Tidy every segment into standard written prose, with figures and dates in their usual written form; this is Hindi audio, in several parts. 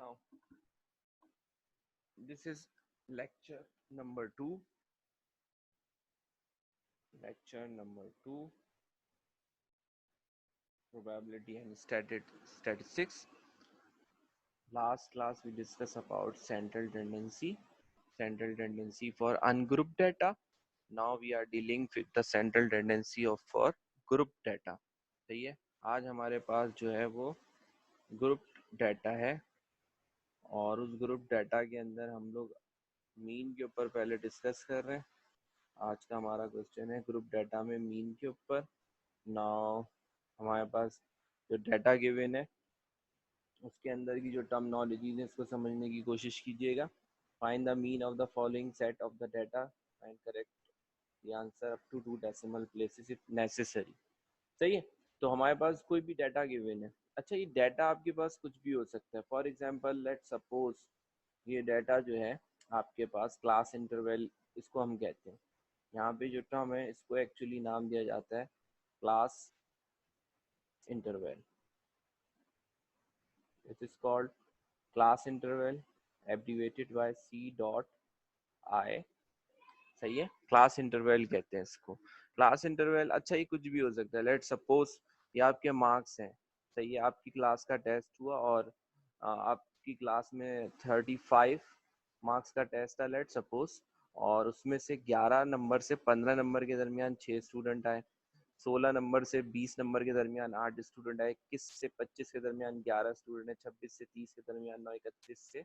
Now, this is lecture number 2. Lecture number 2, probability and statistics. Last class we discussed about central tendency for ungrouped data. Now we are dealing with the central tendency of for group data. सही है, आज हमारे पास जो है वो ग्रुप डाटा है और उस ग्रुप डाटा के अंदर हम लोग मीन के ऊपर पहले डिस्कस कर रहे हैं। आज का हमारा क्वेश्चन है ग्रुप डाटा में मीन के ऊपर। नाउ हमारे पास जो डाटा गिवन है उसके अंदर की जो टर्मिनोलॉजी है इसको समझने की कोशिश कीजिएगा। Find the mean of the following set of the data and correct the answer up to 2 decimal places if necessary. सही है, तो हमारे पास कोई भी डाटा गिवन है। अच्छा, ये डाटा आपके पास कुछ भी हो सकता है। फॉर एग्जांपल लेट सपोज ये डाटा जो है आपके पास क्लास इंटरवल इसको हम कहते हैं। यहाँ पे जो टर्म है इसको एक्चुअली नाम दिया जाता है class interval. It is called class interval abbreviated by C dot I। सही है, क्लास इंटरवल कहते हैं इसको। क्लास इंटरवल, अच्छा ये कुछ भी हो सकता है। लेट सपोज ये आपके मार्क्स हैं। सही है, आपकी क्लास का टेस्ट हुआ और आपकी क्लास में 35 मार्क्स का टेस्ट है लेट सपोज, और उसमें से 11 नंबर से 15 नंबर के दरमियान 6 स्टूडेंट आए, 16 नंबर से 20 नंबर के दरमियान 8 स्टूडेंट आए, 21 से 25 के दरमियान 11 स्टूडेंट है, 26 से 30 के दरमियान 9, 31 से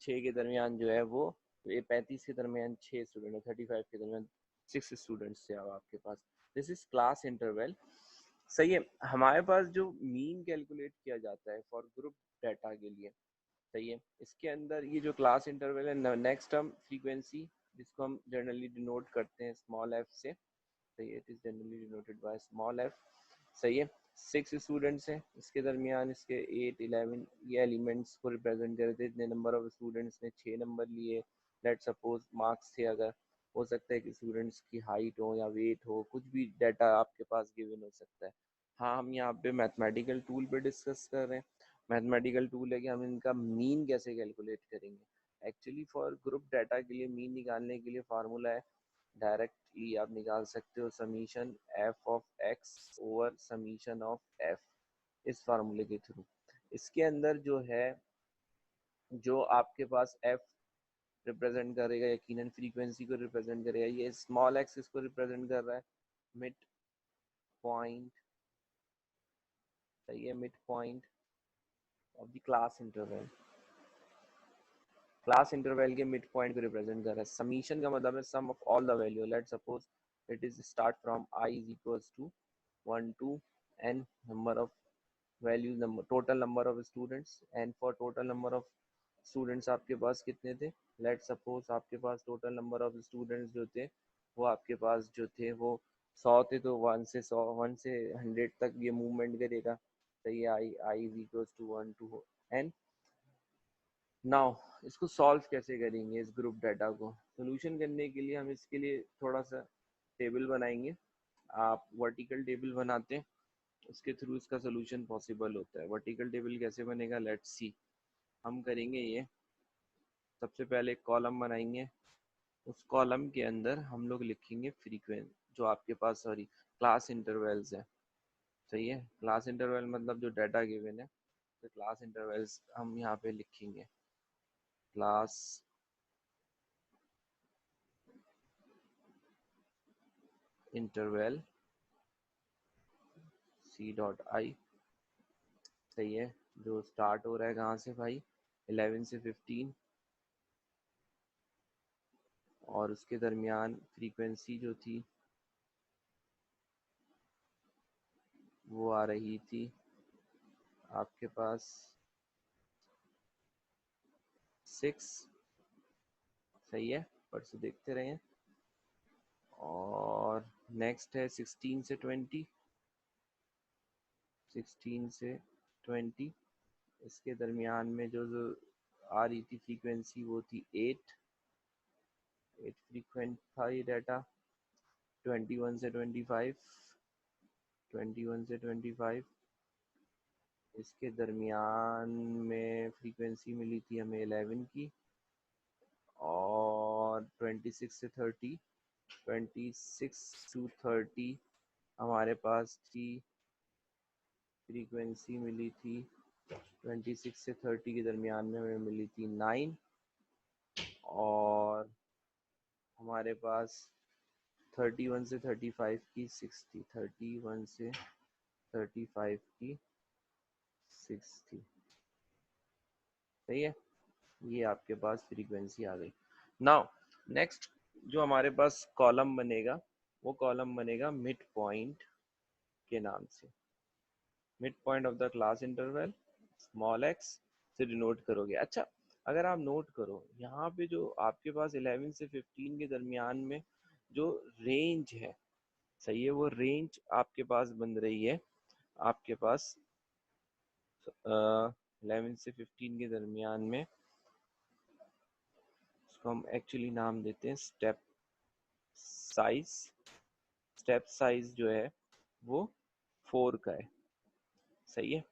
6 के दरमियान जो है वो 35 के दरमियान 6 स्टूडेंट है, 35 के दरमियान 6 स्टूडेंट्स थे अब आपके पास। This is class interval. सही है, हमारे पास जो मीन कैलकुलेट किया जाता है फॉर ग्रुप डाटा के लिए। सही है, इसके अंदर ये जो क्लास इंटरवल है, नेक्स्ट टर्म फ्रीक्वेंसी जिसको हम जनरली डिनोट करते हैं स्मॉल एफ से। सही है, it is generally denoted by small F. सही है, 6 स्टूडेंट्स हैं, इसके दरमियान इसके 8 11 ये एलिमेंट्स को रिप्रेजेंट कर रहे थे। इतने नंबर ऑफ स्टूडेंट्स ने 6 नंबर लिए। लेट सपोज मार्क्स थे, अगर हो सकता है कि स्टूडेंट्स की हाइट हो या वेट हो, कुछ भी डाटा आपके पास गिवन हो सकता है। हाँ, हम यहाँ पे मैथमेटिकल टूल पे डिस्कस कर रहे हैं। मैथमेटिकल टूल है कि हम इनका मीन कैसे कैलकुलेट करेंगे। एक्चुअली फॉर ग्रुप डाटा के लिए मीन निकालने के लिए फार्मूला है, डायरेक्टली आप निकाल सकते हो summation F of X over summation of F, इस फार्मूले के थ्रू। इसके अंदर जो है जो आपके पास एफ रिप्रेजेंट करेगा यकीनन फ्रीक्वेंसी को रिप्रेजेंट करेगा। ये स्मॉल एक्स इसको रिप्रेजेंट कर रहा है मिड पॉइंट। सही है, mid point of the class interval. Class interval के मिड पॉइंट को रिप्रेजेंट कर रहा है। समीशन का मतलब है sum of all the value. Let suppose it is start from i is equals to 1 to n number of values, number total number of students, and for total number of students आपके पास कितने थे। लेट सपोज आपके पास टोटल नंबर ऑफ स्टूडेंट्स जो थे वो आपके पास जो थे वो 100 थे, तो 1 से 100 1 से 100 तक ये मूवमेंट करेगा। सही है, i is equals to 1 to n। Now इसको सॉल्व कैसे करेंगे इस ग्रुप डाटा को। सोल्यूशन करने के लिए हम इसके लिए थोड़ा सा टेबल बनाएंगे। आप वर्टिकल टेबल बनाते हैं, उसके थ्रू इसका सोल्यूशन पॉसिबल होता है। वर्टिकल टेबल कैसे बनेगा, लेट्स सी। हम करेंगे ये, सबसे पहले एक कॉलम बनाएंगे। उस कॉलम के अंदर हम लोग लिखेंगे फ्रीक्वेंसी जो आपके पास, सॉरी, क्लास इंटरवल्स है। सही है, क्लास इंटरवल मतलब जो डाटा गिवन है, तो क्लास इंटरवल्स हम यहाँ पे लिखेंगे class interval C dot I. सही है, जो स्टार्ट हो रहा है कहाँ से भाई, 11 से 15, और उसके दरमियान फ्रीक्वेंसी जो थी वो आ रही थी आपके पास 6। सही है, पर से देखते रहे। और नेक्स्ट है 16 से 20, 16 से 20, इसके दरमियान में जो जो आ रही थी फ्रीक्वेंसी वो थी 8 फ्रीक्वेंट था ये डाटा। 21 से 25, 21 से 25 इसके दरमियान में फ्रीक्वेंसी मिली थी हमें 11 की, और 26 से 30, 26 to 30 हमारे पास थी फ्रीक्वेंसी मिली थी 26 से 30 के दरमियान में हमें मिली थी 9, और हमारे पास 31 से 35 की 60, 31 से 35 की 60, सही है। ये आपके पास फ्रीक्वेंसी आ गई। नाउ नेक्स्ट जो हमारे पास कॉलम बनेगा, वो कॉलम बनेगा मिड पॉइंट के नाम से। Mid point of the class interval small x से डिनोट करोगे। अच्छा, अगर आप नोट करो यहाँ पे जो आपके पास 11 से 15 के दरमियान में जो रेंज है, सही है, वो रेंज आपके पास बन रही है आपके पास 11 से 15 के दरमियान में, उसको हम एक्चुअली नाम देते हैं स्टेप साइज। स्टेप साइज जो है वो 4 का है, सही है,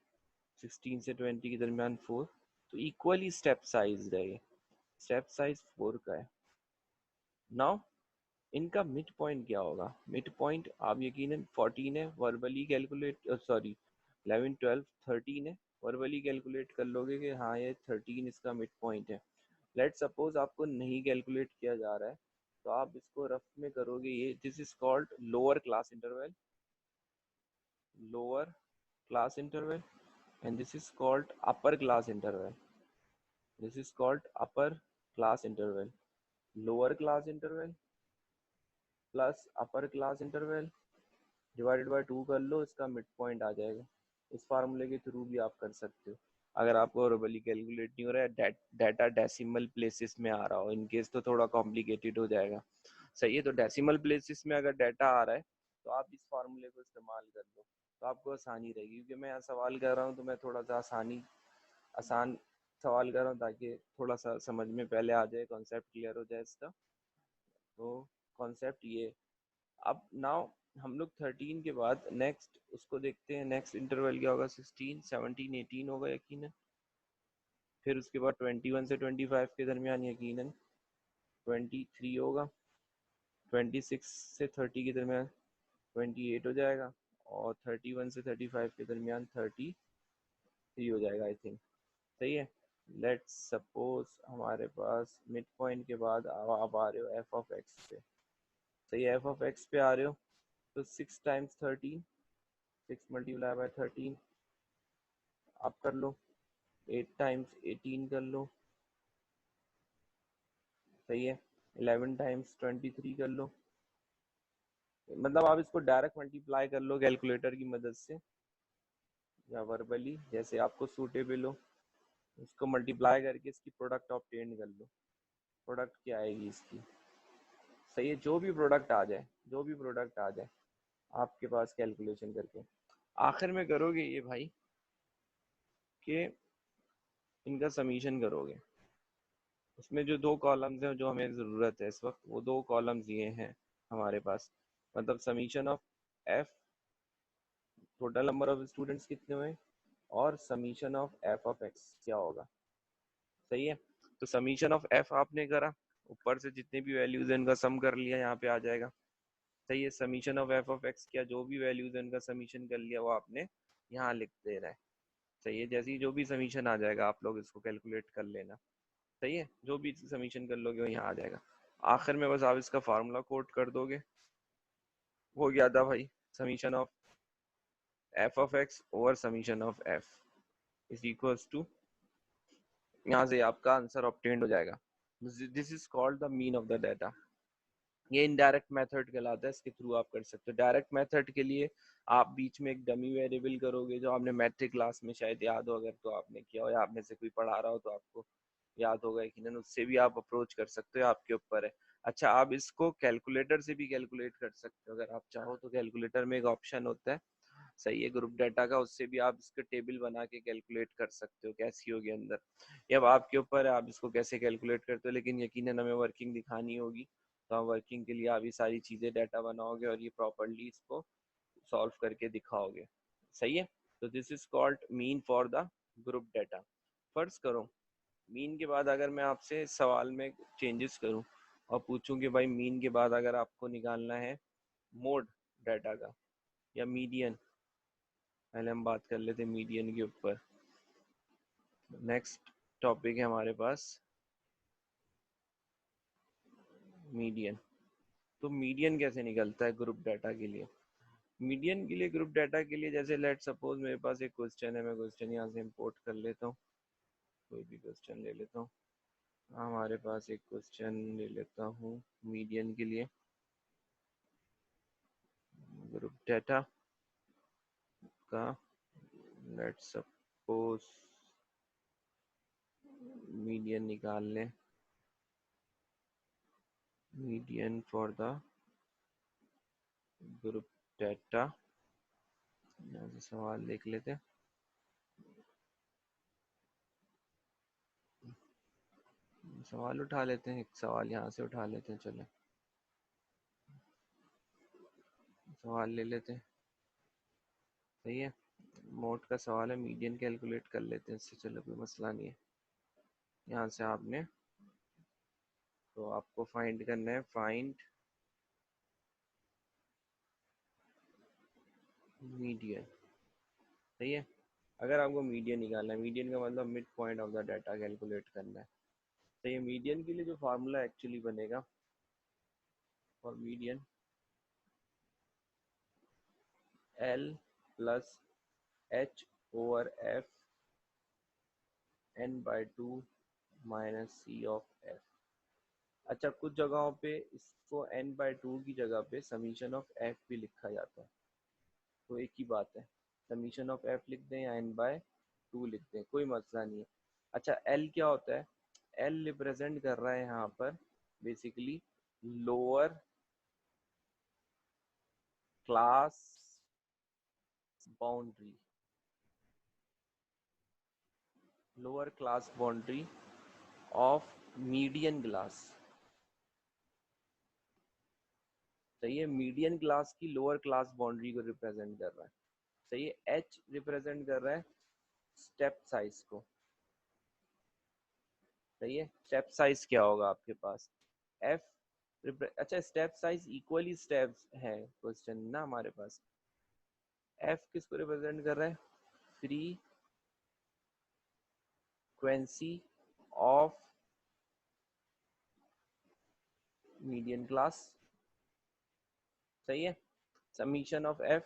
16 से 20 के दरमियान 4, तो इक्वली स्टेप साइज रहे, स्टेप साइज 4 का है। नाउ इनका मिड पॉइंट क्या होगा? मिड पॉइंट आप यकीनन 14 है, वर्बली कैलकुलेट, सॉरी 11 12 13 है, वर्बली कैलकुलेट कर लोगे कि हाँ ये 13 इसका मिड पॉइंट है। लेट सपोज आपको नहीं कैलकुलेट किया जा रहा है, तो आप इसको रफ में करोगे, ये this is called lower class interval, lower class interval, and this is called upper class interval. This is called upper class interval. Lower class interval plus upper class interval divided by 2 कर लो, इसका मिड पॉइंट आ जाएगा। इस फार्मूले के थ्रू भी आप कर सकते हो अगर आपको वर्बली कैलकुलेट नहीं हो रहा है, डाटा डेसिमल प्लेसेस में आ रहा हो, इन केस तो थोड़ा कॉम्प्लिकेटेड हो जाएगा, सही है। तो डेसिमल प्लेसेस में अगर डाटा आ रहा है तो आप इस फार्मूले को इस्तेमाल कर लो, तो आपको आसानी रहेगी। क्योंकि मैं यहाँ सवाल कर रहा हूँ तो मैं थोड़ा सा आसान सवाल कर रहा हूँ ताकि थोड़ा सा समझ में पहले आ जाए, कॉन्सेप्ट क्लियर हो जाए इसका। तो कॉन्सेप्ट ये, अब नाउ हम लोग 13 के बाद नेक्स्ट उसको देखते हैं, नेक्स्ट इंटरवल क्या होगा? 16 17 18 होगा यकीनन। फिर उसके बाद 21 से 25 के दरमियान यकीनन 23 होगा। 26 से 30 के दरमियान 28 हो जाएगा, और 31 से 35 के दरमियान 33 हो जाएगा आई थिंक, सही है। लेट्स सपोज हमारे पास मिड पॉइंट के बाद आप आ रहे हो एफ ऑफ एक्स पे, सही है, एफ ऑफ एक्स पे आ रहे हो, तो 6 टाइम्स 13, 6 मल्टीप्लाई बाय 13 आप कर लो, 8 टाइम्स 18 कर लो, सही है, 11 टाइम्स 23 कर लो। मतलब आप इसको डायरेक्ट मल्टीप्लाई कर लो कैलकुलेटर की मदद से या वर्बली, जैसे आपको सूटेबल हो, इसको मल्टीप्लाई करके इसकी प्रोडक्ट ऑब्टेन कर लो। प्रोडक्ट क्या आएगी इसकी? सही है, जो भी प्रोडक्ट आ जाए, जो भी प्रोडक्ट आ जाए आपके पास कैलकुलेशन करके आखिर में करोगे ये भाई कि इनका समीशन करोगे। इसमें जो 2 कॉलम्स हैं जो हमें ज़रूरत है इस वक्त, वो 2 कॉलम्स ये हैं हमारे पास, मतलब summation of F, total number of students कितने हुए, और summation of F of x क्या होगा, सही है। तो समीशन ऑफ एफ आपने करा, ऊपर से जितने भी वैल्यूज हैं उनका सम कर लिया, यहाँ पे आ जाएगा, सही है। Summation of F of x क्या, जो भी वैल्यूज हैं उनका समीशन कर लिया, वो आपने यहाँ लिख दे रहा है, सही है। जैसे ही जो भी समीशन आ जाएगा आप लोग इसको कैलकुलेट कर लेना, सही है, जो भी समीशन कर लोगे वो यहाँ आ जाएगा। आखिर में बस आप इसका फार्मूला कोट कर दोगे, वो क्या था भाई? Summation of F of X over summation of F is equals to, यहाँ से आपका आंसर ऑब्टेन्ड हो जाएगा। This is called the mean of the data. ये इनडायरेक्ट मेथड कहलाता है, इसके थ्रू आप कर सकते हो। डायरेक्ट मेथड के लिए आप बीच में एक डमी वेरिएबल करोगे, जो आपने मैट्रिक क्लास में शायद याद हो, अगर तो आपने किया हो या आप में से कोई पढ़ा रहा हो तो आपको याद होगा यकीनन, उससे भी आप अप्रोच कर सकते हो, आपके ऊपर है। अच्छा, आप इसको कैलकुलेटर से भी कैलकुलेट कर सकते हो अगर आप चाहो तो। कैलकुलेटर में एक ऑप्शन होता है, सही है, ग्रुप डाटा का, उससे भी आप इसका टेबल बना के कैलकुलेट कर सकते हो कैसी होगी अंदर। ये अब आपके ऊपर है आप इसको कैसे कैलकुलेट करते हो, लेकिन यकीनन हमें वर्किंग दिखानी होगी, तो हम वर्किंग के लिए आप ये सारी चीज़ें डाटा बनाओगे और ये प्रॉपरली इसको सॉल्व करके दिखाओगे, सही है। तो this is called mean for the group data. फर्ज करो मीन के बाद अगर मैं आपसे सवाल में चेंजेस करूं और पूछूं कि भाई मीन के बाद अगर आपको निकालना है मोड डाटा का या मीडियन, पहले हम बात कर लेते हैं मीडियन के ऊपर। नेक्स्ट टॉपिक है हमारे पास मीडियन। तो मीडियन कैसे निकलता है ग्रुप डाटा के लिए? मीडियन के लिए, ग्रुप डाटा के लिए, जैसे लेट सपोज मेरे पास एक क्वेश्चन है, मैं क्वेश्चन यहाँ से इंपोर्ट कर लेता हूँ, कोई भी क्वेश्चन ले लेता हूँ। हमारे पास एक क्वेश्चन ले लेता हूँ मीडियन के लिए, ग्रुप डाटा का। लेट सपोज मीडियन निकाल लें, median for the group data. यहाँ से सवाल देख लेते हैं, सवाल उठा लेते हैं, एक सवाल यहाँ से उठा लेते हैं, चलो सवाल ले लेते हैं। सही है, मोड का सवाल है, मीडियन कैलकुलेट कर लेते हैं इससे, चलो कोई मसला नहीं है। यहाँ से आपने, तो आपको फाइंड करना है, फाइंड मीडियन। सही है, अगर आपको मीडियन निकालना है, मीडियन का मतलब mid point of the data calculate करना है। तो ये मीडियन के लिए जो फार्मूला एक्चुअली बनेगा for median, L plus H over F N by two minus C of F. अच्छा, कुछ जगहों पे इसको एन बाई टू की जगह पे समीशन ऑफ एफ भी लिखा जाता है, तो एक ही बात है, समीशन ऑफ एफ लिख दें या एन बाय टू लिख दें, कोई मसला नहीं है। अच्छा, एल क्या होता है? एल रिप्रेजेंट कर रहा है यहाँ पर basically lower class boundary, lower class boundary of median class. सही है, मीडियन क्लास की लोअर क्लास बाउंड्री को रिप्रेजेंट कर रहा है। सही है, एच रिप्रेजेंट कर रहा है स्टेप साइज को। सही है, स्टेप साइज क्या होगा आपके पास? एफ, अच्छा स्टेप साइज इक्वली स्टेप्स है क्वेश्चन ना हमारे पास। एफ किसको रिप्रेजेंट कर रहा है? Frequency of median class. सही है, समीशन ऑफ एफ,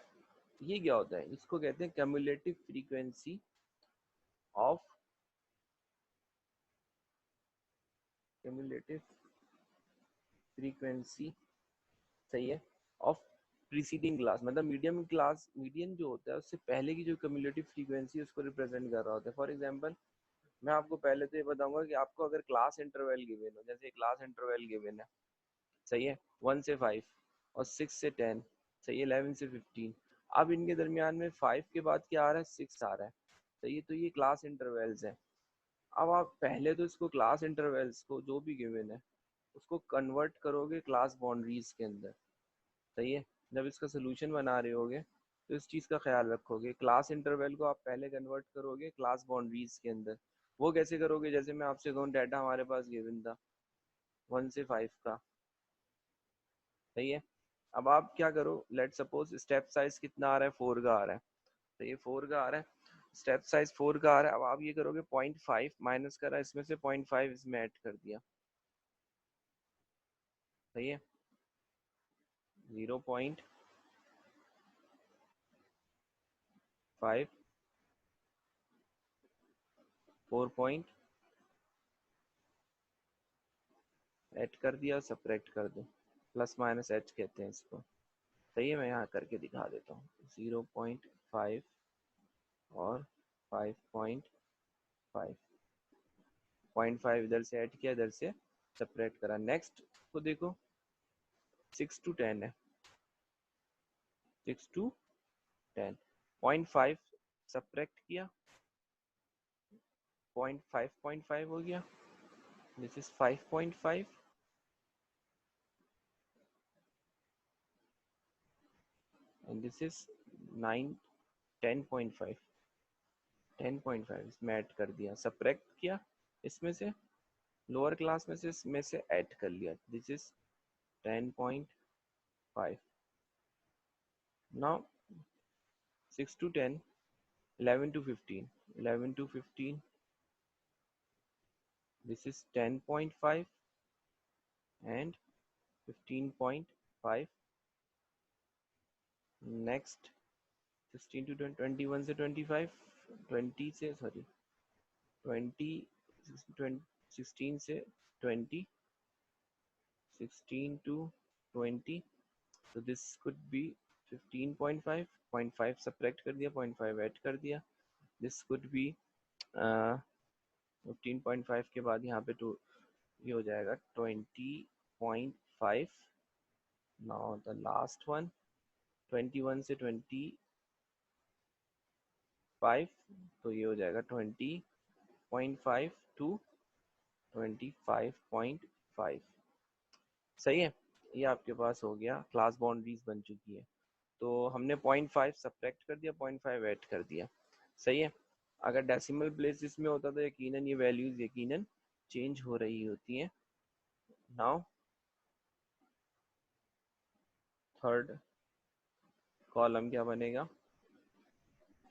ये क्या होता है? इसको कहते हैं cumulative frequency of, cumulative frequency, सही है, ऑफ प्रीसीडिंग क्लास, मतलब मीडियम क्लास, मीडियन जो होता है उससे पहले की जो क्यूमुलेटिव फ्रीक्वेंसी है उसको रिप्रेजेंट कर रहा होता है। फॉर एग्जांपल, मैं आपको पहले तो ये बताऊंगा कि आपको अगर क्लास इंटरवल गिवन हो, जैसे क्लास इंटरवल गिवन है, सही है, 1 से 5 और 6 से 10, सही है, 11 से 15, अब इनके दरमियान में 5 के बाद क्या आ रहा है? 6 आ रहा है। सही है, तो ये क्लास इंटरवल्स है। अब आप पहले तो इसको क्लास इंटरवल्स को जो भी गिवन है उसको कन्वर्ट करोगे क्लास बाउंड्रीज के अंदर। सही है, जब इसका सोल्यूशन बना रहे होगे तो इस चीज़ का ख्याल रखोगे, क्लास इंटरवल को आप पहले कन्वर्ट करोगे क्लास बाउंड्रीज के अंदर। वो कैसे करोगे? जैसे मैं आपसे कहूँ डाटा हमारे पास गिवन था 1 से 5 का, सही है, अब आप क्या करो, लेट सपोज स्टेप साइज कितना आ रहा है? 4 का आ रहा है। तो ये 4 का आ रहा है, स्टेप साइज 4 का आ रहा है। अब आप ये करोगे 0.5 माइनस करा, इसमें से 0.5 इसमें ऐड कर दिया। सही है, 0.5 4 ऐड कर दिया, सब्ट्रैक्ट कर दो, प्लस माइनस एच कहते हैं इसको। सही है, मैं यहाँ करके दिखा देता हूँ, 0.5 और 5.5, 0.5 इधर से ऐड किया, इधर से सब्ट्रैक्ट करा। नेक्स्ट को देखो, 6 to 10 है, 6 to 10, 0.5 सब्ट्रैक्ट किया, 0.5 हो गया, this is 5.5 and this is 9, 10.5 10.5 इसमें ऐड कर दिया, सब्ट्रैक्ट किया इसमें से, लोअर क्लास में से इसमें से ऐड कर लिया, this is 10.5. Now 6 to 10, 11 to 15, 11 to 15, this is 10.5 and 15.5. Next 16 to 20, 21 से 25, 20 से सॉरी 20, 16 से 20, 16 to 20, तो दिस कुड बी 15.5, 0.5 सब्ट्रैक्ट कर दिया, 0.5 ऐड कर दिया, दिस कुड बी 15.5 के बाद यहाँ पे टू ये हो जाएगा 20.5. नाउ द लास्ट वन 21 से 25, तो ये हो जाएगा 20.5 to 25.5. सही है, ये आपके पास हो गया, क्लास बाउंड्रीज बन चुकी है। तो हमने 0.5 सब्ट्रैक्ट कर दिया, 0.5 ऐड कर दिया, सही है। अगर डेसिमल प्लेसेस में होता तो यकीनन ये वैल्यूज यकीनन चेंज हो रही होती हैं। नाउ थर्ड कॉलम क्या बनेगा,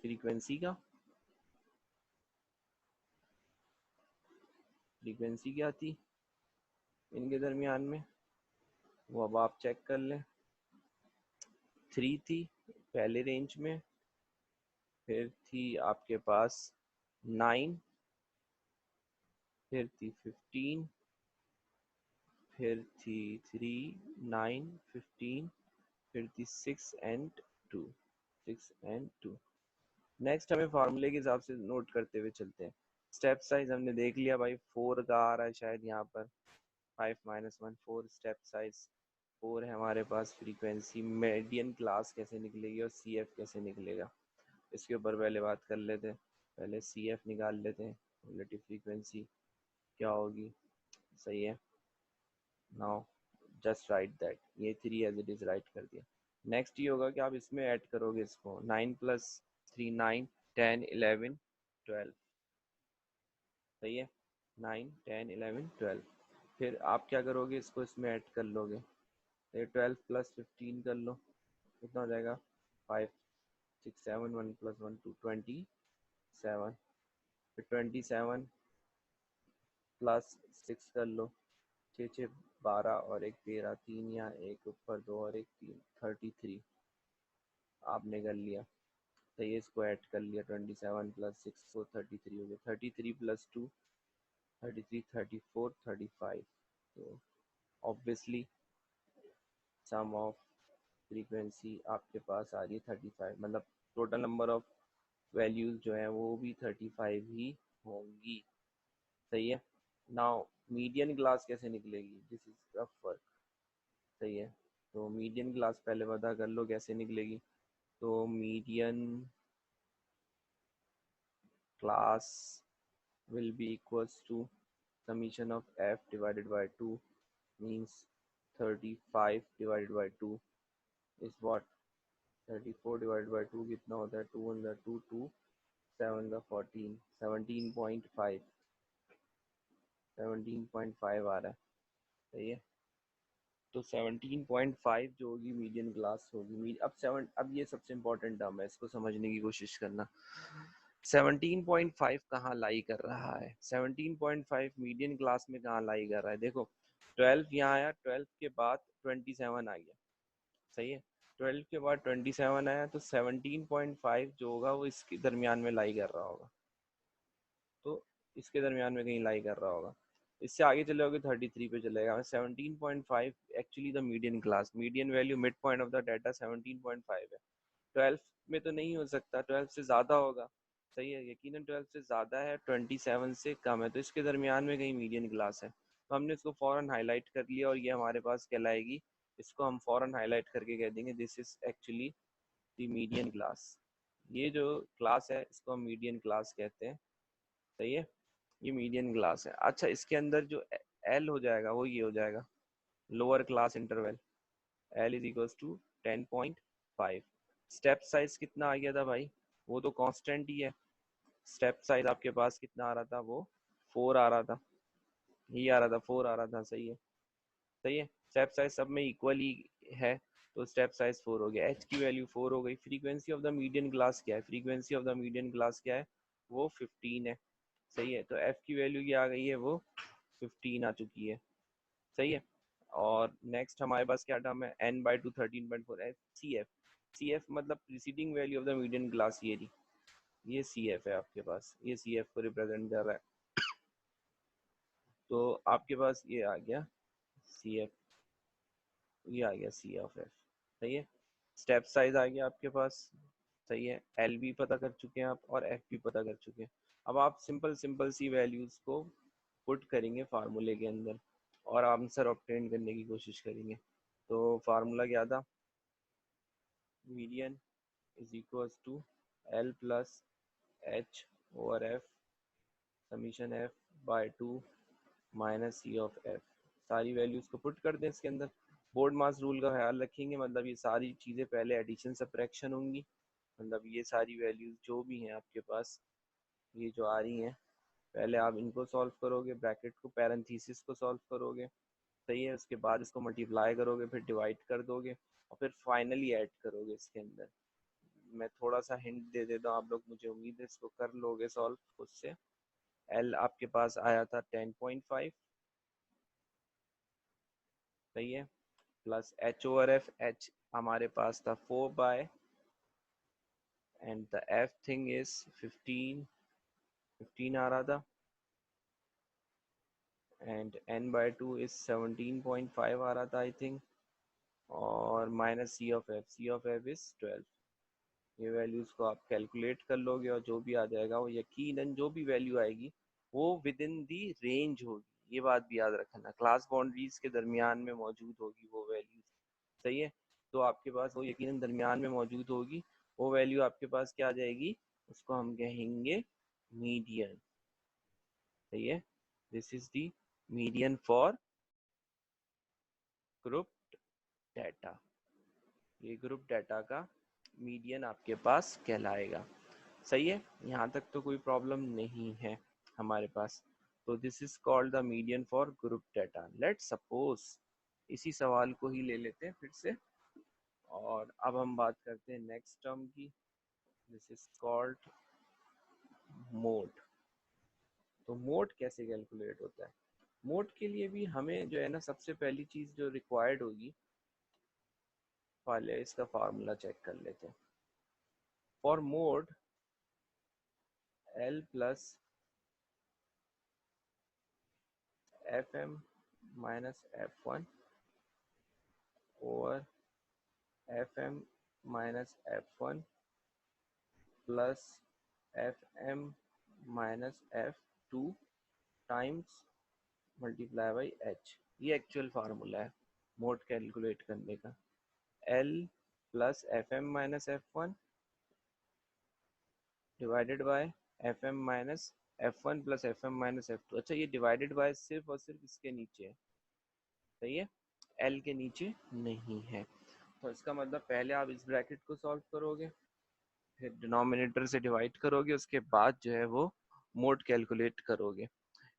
फ्रीक्वेंसी का, फ्रीक्वेंसी क्या थी इनके दरमियान में, वो अब आप चेक कर लें। 3 थी पहले रेंज में, फिर थी आपके पास 9, फिर थी 15, फिर थी 3, 9, 15, फिर थी 6 and 2, 6 and 2. नेक्स्ट हमें फार्मूले के हिसाब से नोट करते हुए चलते हैं। स्टेप साइज हमने देख लिया भाई, 4 का आ रहा है शायद यहाँ पर, 5 - 1 4 स्टेप साइज 4 है हमारे पास। फ्रीक्वेंसी मीडियन क्लास कैसे निकलेगी और CF कैसे निकलेगा, इसके ऊपर पहले बात कर लेते हैं। पहले CF निकाल लेते हैं, रिलेटिव फ्रीक्वेंसी क्या होगी, सही है। नाउ जस्ट राइट दैट, ये 3 एज इट इज राइट कर दिया। नेक्स्ट ये होगा कि आप इसमें ऐड करोगे इसको, 9 + 3 9, 10 11 12, सही है, 9 10 11 12। फिर आप क्या करोगे, इसको इसमें ऐड कर लोगे, तो ये 12 + 15 कर लो, कितना हो जाएगा 5 6 7 1 + 1 2 27, फिर 27 + 6 कर लो, 6 6 12 और 1 13, 3 यहाँ, 1 ऊपर 2 और 1 3, 33 आपने कर लिया। तो ये इसको ऐड कर लिया, 27 + 6 को 33 हो गया, 33 + 2 33, 34 35। तो ऑब्वियसली सम ऑफ फ्रीक्वेंसी आपके पास आ रही है 35, मतलब टोटल नंबर ऑफ वैल्यूज जो है वो भी 35 ही होंगी, सही है। नाउ मीडियन क्लास कैसे निकलेगी, दिस इज द फर्क, सही है। तो मीडियन क्लास पहले पता कर लो कैसे निकलेगी। तो median class will be equals to summation of f divided by 2, means 35 divided by 2 is what, 34 divided by 2 कितना होता है, 2 1 2 2 7 का 14, 17.5, 17.5 आ रहा है, सही है। तो 17.5 जो होगी मीडियन क्लास होगी। अब ये सबसे इम्पोर्टेंट टर्म है, इसको समझने की कोशिश करना। 17.5 कहाँ लाई कर रहा है, 17.5 मीडियन क्लास में कहाँ लाई कर रहा है, देखो 12 यहाँ आया, 12 के बाद 27 आ गया, सही है। 12 के बाद 27 आया, तो 17.5 जो होगा वो इसके दरमियान में लाई कर रहा होगा, तो इसके दरमियान में कहीं लाई कर रहा होगा। इससे आगे चले जाओगे 33 पे चलेगा। 17.5 actually the median class, median value mid point of the data 17.5 है। 12 में तो नहीं हो सकता, 12 से ज़्यादा होगा, सही है, यकीनन 12 से ज़्यादा है, 27 से कम है, तो इसके दरमियान में कहीं मीडियन क्लास है। तो हमने इसको फ़ौरन हाईलाइट कर लिया और ये हमारे पास कहलाएगी, इसको हम फ़ौरन हाईलाइट करके कह देंगे this is actually the median class. ये जो क्लास है इसको हम मीडियन क्लास कहते हैं, सही है, ये मीडियन क्लास है। अच्छा, इसके अंदर जो एल हो जाएगा वो ये हो जाएगा lower class interval, L = 10.5। Step size कितना आ गया था भाई, वो तो कांस्टेंट ही है। स्टेप साइज आपके पास कितना आ रहा था, वो 4 आ रहा था, ये आ रहा था 4 आ रहा था, सही है। सही है, स्टेप साइज सब में इक्वल ही है, तो स्टेप साइज 4 हो गया। एच की वैल्यू 4 हो गई। Frequency of the median glass क्या है, frequency of the median glass क्या है, वो 15 है। सही है, तो एफ की वैल्यू क्या आ गई है, वो 15 आ चुकी है। सही है। और नेक्स्ट हमारे पास क्या टर्म है, n by two 13.4 F C F. C F मतलब preceding value of the median class, ये रही, ये सी एफ है आपके पास, ये सी एफ को रिप्रेजेंट कर रहा है। तो आपके पास ये आ गया सी एफ, ये आ गया सी ऑफ एफ। सही है, स्टेप साइज आ गया आपके पास। सही है, एल भी पता कर चुके हैं आप और एफ भी पता कर चुके हैं। अब आप सिंपल सिंपल सी वैल्यूज को पुट करेंगे फार्मूले के अंदर और आंसर ऑब्टेन करने की कोशिश करेंगे। तो फार्मूला क्या था, median is equals to L plus H over F summation F by two minus C of F. सारी वैल्यूज को पुट कर दें इसके अंदर। बोर्ड मास रूल का ख्याल रखेंगे, मतलब ये सारी चीज़ें पहले एडिशन सब्ट्रैक्शन होंगी, मतलब ये सारी वैल्यूज जो भी हैं आपके पास, ये जो आ रही हैं, पहले आप इनको सॉल्व करोगे, ब्रैकेट को पैरेंथेसिस को सॉल्व करोगे। सही है, उसके बाद इसको मल्टीप्लाई करोगे, फिर डिवाइड कर दोगे और फिर फाइनली ऐड करोगे इसके अंदर। मैं थोड़ा सा हिंट दे देता हूँ, आप लोग मुझे उम्मीद है इसको कर लोगे सॉल्व खुद से। एल आपके पास आया था 10.5, सही है, plus H over F, H हमारे पास था 4 by, and the F thing is 15 आ रहा था, and N by two is 17.5 आ रहा था आई थिंक, और minus C of F, C of F is 12। ये वैल्यूज को आप कैलकुलेट कर लोगे और जो भी आ जाएगा वो यकीनन जो भी वैल्यू आएगी वो विद इन दी रेंज होगी। ये बात भी याद रखना, क्लास बाउंड्रीज के दरमियान में मौजूद होगी वो वैल्यूज। सही है, तो आपके पास वो यकीनन दरमियान में मौजूद होगी। वो वैल्यू आपके पास क्या आ जाएगी, उसको हम कहेंगे मीडियन। सही है, this is the median for group data. ये ग्रुप डाटा का मीडियन आपके पास कहलाएगा। सही है, यहाँ तक तो कोई प्रॉब्लम नहीं है हमारे पास। तो this is called the median for group data. Let's suppose इसी सवाल को ही ले लेते हैं फिर से, और अब हम बात करते हैं नेक्स्ट टर्म की। This is called mode. तो मोड कैसे कैलकुलेट होता है, मोड के लिए भी हमें जो है ना, सबसे पहली चीज जो रिक्वायर्ड होगी, पहले इसका फार्मूला चेक कर लेते हैं। For mode L plus F M minus F one over F M minus F one plus F M minus F two times multiply by H. ये एक्चुअल फार्मूला है मोड कैलकुलेट करने का। L plus F M minus F one divided by F M minus F one plus F M minus F two. अच्छा, ये डिवाइडेड बाय सिर्फ और सिर्फ इसके नीचे है, सही है, एल के नीचे नहीं है। तो इसका मतलब पहले आप इस ब्रैकेट को सॉल्व करोगे, फिर डिनोमिनेटर से डिवाइड करोगे, उसके बाद जो है वो मोड कैलकुलेट करोगे।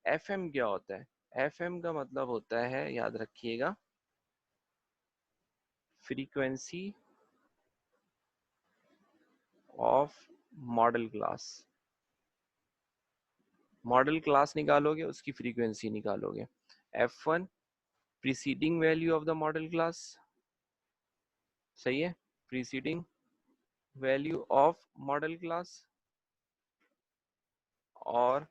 एफ एम क्या होता है, एफ एम का मतलब होता है, याद रखिएगा, frequency of modal class. Modal class निकालोगे, उसकी फ्रीक्वेंसी निकालोगे। F one preceding value of the modal class, सही है, preceding value of modal class, और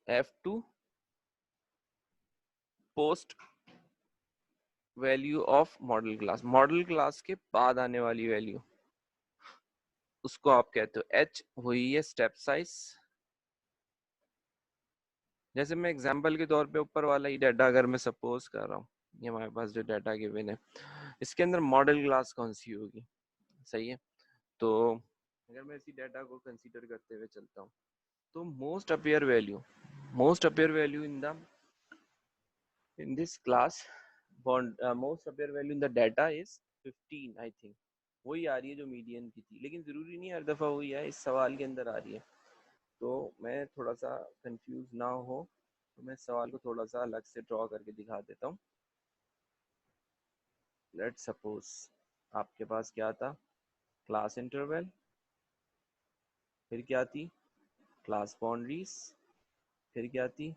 F two post value of modal class, modal class के बाद आने वाली वैल्यू, उसको आप कहते हो एच। हुई है स्टेप साइज। जैसे मैं एग्जांपल के तौर पे ऊपर वाला ही डाटा अगर मैं सपोज कर रहा हूँ, ये हमारे पास जो डाटा गिवन है, इसके अंदर मॉडल क्लास कौन सी होगी, सही है। तो अगर मैं इसी डाटा को कंसीडर करते हुए चलता हूँ, तो most appear value in this class, most appear value in the data is 15 I think, वही आ रही है जो मीडियन की थी, लेकिन ज़रूरी नहीं हर दफ़ा वही है, इस सवाल के अंदर आ रही है। तो मैं थोड़ा सा कंफ्यूज ना हो तो मैं सवाल को थोड़ा सा अलग से ड्रॉ करके दिखा देता हूँ। लेट सपोज आपके पास क्या था, क्लास इंटरवल, फिर क्या थी क्लास बाउंड्रीज, फिर क्या थी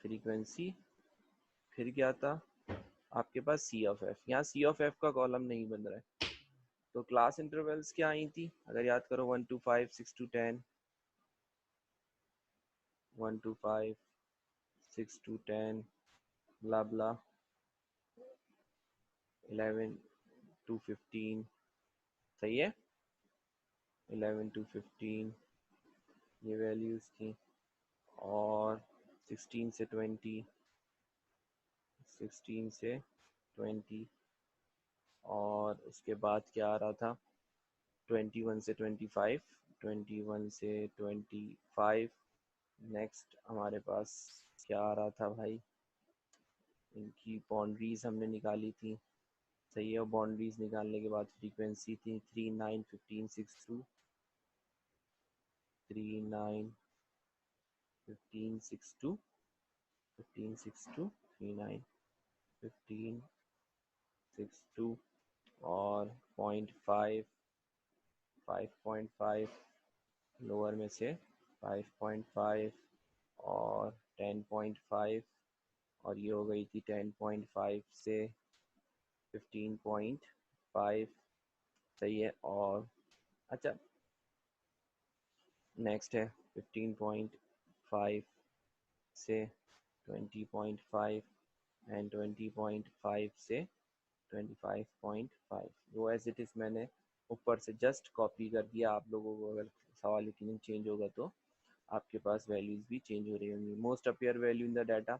फ्रीक्वेंसी, फिर क्या था आपके पास सी ऑफ एफ। यहाँ सी ऑफ एफ का कॉलम नहीं बन रहा है। तो क्लास इंटरवल्स क्या आई थी, अगर याद करो 1 to 5, 6 to 10, 1 to 5, 6 to 10, blah blah, 11 to 15, सही है, 11 to 15 ये वैल्यूज थी। और 16 से 20, 16 से 20, और उसके बाद क्या आ रहा था 21 से 25, 21 से 25। नेक्स्ट हमारे पास क्या आ रहा था भाई, इनकी बाउंड्रीज हमने निकाली थी, सही है। और बाउंड्रीज निकालने के बाद फ्रीक्वेंसी थी 3, 9, 15, 6, 2, 3, 9, 15, 6, 2, 15, 6, 2, 3, 9, 15, 6, 2, और 0.5, 5.5 लोअर में से 5.5, और 10.5, और ये हो गई थी 10.5 से 15.5, सही है। और अच्छा नेक्स्ट है 15.5 से 20.5, एंड 20.5 से 25.5। वो एज इट इज़ मैंने ऊपर से जस्ट कॉपी कर दिया। आप लोगों को अगर सवाल यकीनन चेंज होगा तो आपके पास वैल्यूज भी चेंज हो रही होंगी। Most appear value in the data,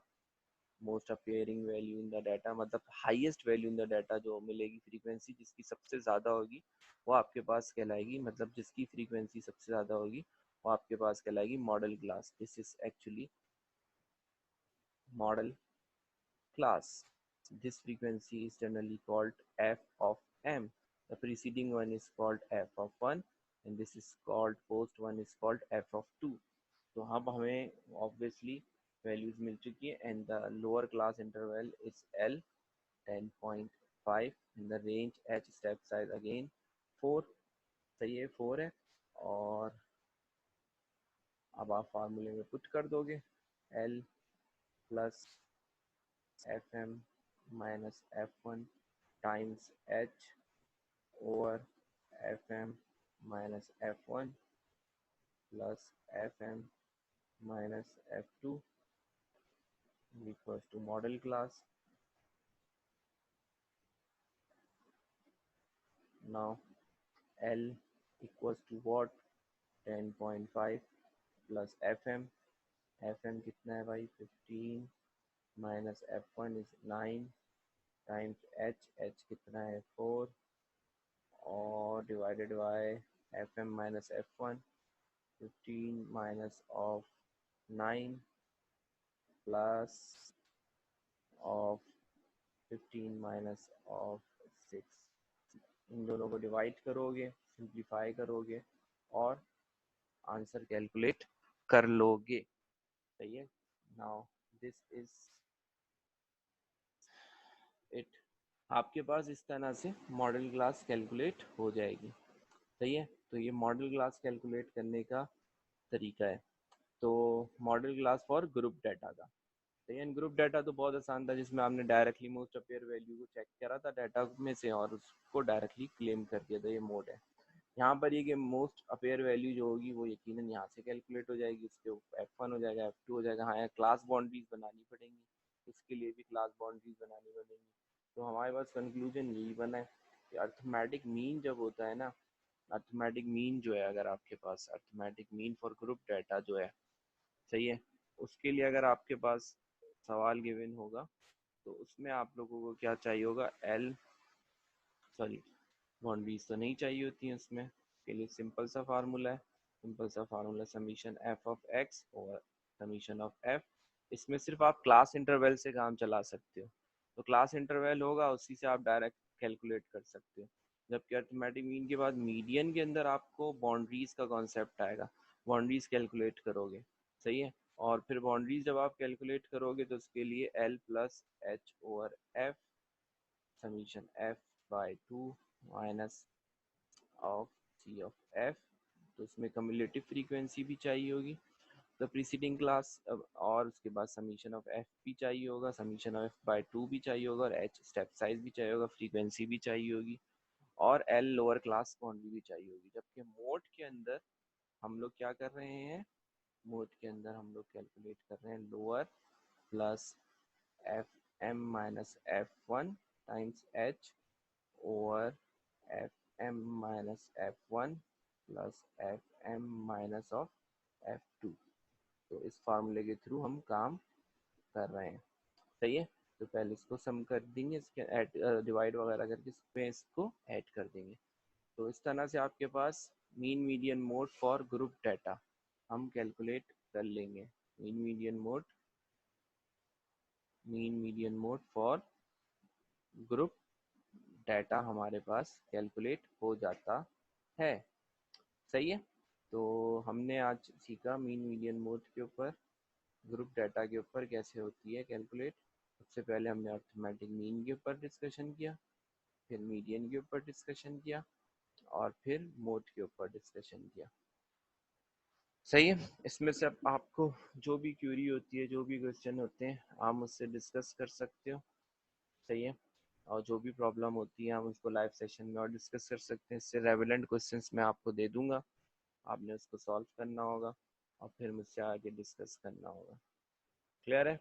most appearing value in the data मतलब highest value in the data जो मिलेगी, फ्रीक्वेंसी जिसकी सबसे ज़्यादा होगी वो आपके पास कहलाएगी, मतलब जिसकी फ्रीक्वेंसी सबसे ज़्यादा होगी वो आपके पास कहलाएगी modal class. This is actually modal class. This frequency is generally called f of m. The preceding one is called f of 1 and this is called post one is called f of 2. तो अब हमें obviously values मिल चुकी है and the lower class interval is L 10.5 and the range h step size again 4, सही है 4 है। और अब आप फार्मूले में पुट कर दोगे L plus fm minus f1 times h over fm minus f1 plus fm minus f2 equals to model class. Now L equals to what, 10.5 plus fm, fm कितना है भाई 15 minus f1 is 9 times h कितना है 4 और divided by fm minus f1, 15 minus of 9 plus of 15 minus of 6। इन दोनों को डिवाइड करोगे, सिंप्लीफाई करोगे और आंसर कैलकुलेट कर लोगे, सही है। Now this is it. आपके पास इस तरह से मॉडल क्लास कैलकुलेट हो जाएगी, सही है। तो ये मॉडल क्लास कैलकुलेट करने का तरीका है। तो model class for group data का, सही है। ग्रुप डाटा तो बहुत आसान था, जिसमें आपने डायरेक्टली मोस्ट अपेयर वैल्यू को चेक करा था डाटा में से और उसको डायरेक्टली क्लेम कर दिया था, ये मोड है। यहाँ पर ये कि मोस्ट अपेयर वैल्यू जो होगी वो यकीनन यहाँ से कैलकुलेट हो जाएगी, उसके F1 हो जाएगा, F2 हो जाएगा। हाँ, क्लास बाउंड्रीज बनानी पड़ेंगी, इसके लिए भी क्लास बाउंड्रीज बनानी पड़ेंगी। तो हमारे पास कंक्लूजन यही बना है कि अर्थमेटिक मीन जब होता है ना, अर्थमेटिक मीन जो है, अगर आपके पास arithmetic mean for group data जो है, सही है, उसके लिए अगर आपके पास सवाल गिवन होगा तो उसमें आप लोगों को क्या चाहिए होगा, एल सॉरी बाउंड्रीज तो नहीं चाहिए होती हैं उसमें, के लिए सिंपल सा फार्मूला है, सिंपल सा formula summation F of x और समीशन ऑफ एफ। इसमें सिर्फ आप क्लास इंटरवल से काम चला सकते हो, तो क्लास इंटरवल होगा उसी से आप डायरेक्ट कैलकुलेट कर सकते हो। जबकि अर्थमेटिक मीन के बाद मीडियन के अंदर आपको बाउंड्रीज का कॉन्सेप्ट आएगा, बाउंड्रीज कैलकुलेट करोगे, सही है। और फिर बाउंड्रीज जब आप कैलकुलेट करोगे तो उसके लिए L plus H over F summation F by two minus of C of F, तो उसमें कम्युलेटिव फ्रीक्वेंसी भी चाहिए होगी द प्रीसीडिंग क्लास, और उसके बाद समीशन ऑफ एफ भी चाहिए होगा, summation of F by to भी चाहिए होगा, और एच स्टेप साइज भी चाहिए होगा, फ्रीक्वेंसी भी चाहिए होगी, और एल लोअर क्लास बाउंड्री भी चाहिए होगी। जबकि मोड के अंदर हम लोग क्या कर रहे हैं, मोड के अंदर हम लोग कैलकुलेट कर रहे हैं lower plus F M minus F one times H over F M minus F one plus F M minus of F two. तो इस फार्मूले के थ्रू हम काम कर रहे हैं, सही है। तो पहले इसको सम कर देंगे, इसके ऐड डिवाइड वगैरह करके इस पे इसको ऐड कर देंगे। तो इस तरह से आपके पास mean median mode for group data हम कैलकुलेट कर लेंगे। Mean median mode for group data हमारे पास कैलकुलेट हो जाता है, सही है। तो हमने आज सीखा मीन मीडियन मोड के ऊपर, ग्रुप डाटा के ऊपर कैसे होती है कैलकुलेट। सबसे पहले हमने अर्थमेटिक मीन के ऊपर डिस्कशन किया, फिर मीडियन के ऊपर डिस्कशन किया, और फिर मोड के ऊपर डिस्कशन किया, सही है। इसमें से अब आपको जो भी क्यूरी होती है, जो भी क्वेश्चन होते हैं, आप मुझसे डिस्कस कर सकते हो, सही है। और जो भी प्रॉब्लम होती है हम उसको लाइव सेशन में और डिस्कस कर सकते हैं। इससे रेवेलेंट क्वेश्चंस मैं आपको दे दूंगा, आपने उसको सॉल्व करना होगा और फिर मुझसे आगे डिस्कस करना होगा। क्लियर है?